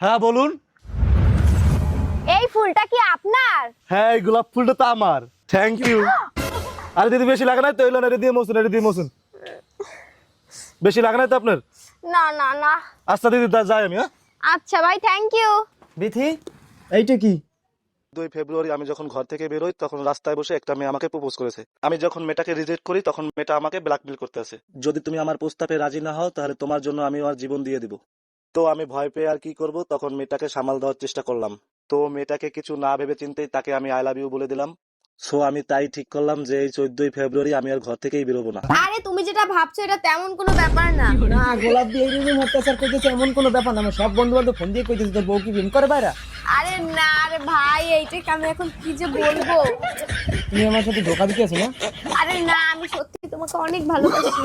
হ্যাঁ বলুন। এই ফুলটা কি আপনার? হ্যাঁ এই গোলাপ ফুলটা তো আমার। Thank you. আরে দিদি বেশি লাগে না তো, এলো না, এটা দিয়ে মোছুন। বেশি লাগে না তো আপনার? না না না। আচ্ছা দিদি যাই আমি। হ্যাঁ আচ্ছা ভাই, থ্যাংক ইউ। বিথি, এইটা কি? 2 ফেব্রুয়ারি আমি যখন ঘর থেকে বেরোই তখন রাস্তায় বসে একটা মেয়ে আমাকে প্রপোজ করেছে। আমি যখন মেয়েটাকে রিজেক্ট করি তখন মেয়েটা আমাকে ব্ল্যাকমেল করতে আছে, যদি তুমি আমার প্রস্তাবে রাজি না হও তাহলে তোমার জন্য আমি আমার জীবন দিয়ে দিব। তো আমি ভয় পেয়ে আর কি করব, তখন মেয়েটাকে সামাল দেওয়ার চেষ্টা করলাম। তো মেয়েটাকে কিছু না ভেবে চিন্তেই তাকে আমি আই লাভ ইউ বলে দিলাম। সো আমি তাই ঠিক করলাম যে এই 14 ফেব্রুয়ারি আমি আর ঘর থেকেই বেরোবো না। আরে তুমি যেটা ভাবছো এটা তেমন কোনো ব্যাপার না। না, গোলাপ দিয়ে এইরকম অত্যাচার করতেছে এমন কোনো ব্যাপার না। আমার সব বন্ধু বান্ধব ফোন দিয়ে কইতেছে তোর বউ কি প্রেম করে বাইরা। আরে না রে ভাই, এইটাকে আমি এখন কি যে বলবো। তুমি আমার সাথে ধোকা দিতেছো না? আরে না, আমি সত্যি তোমাকে অনেক ভালোবাসি।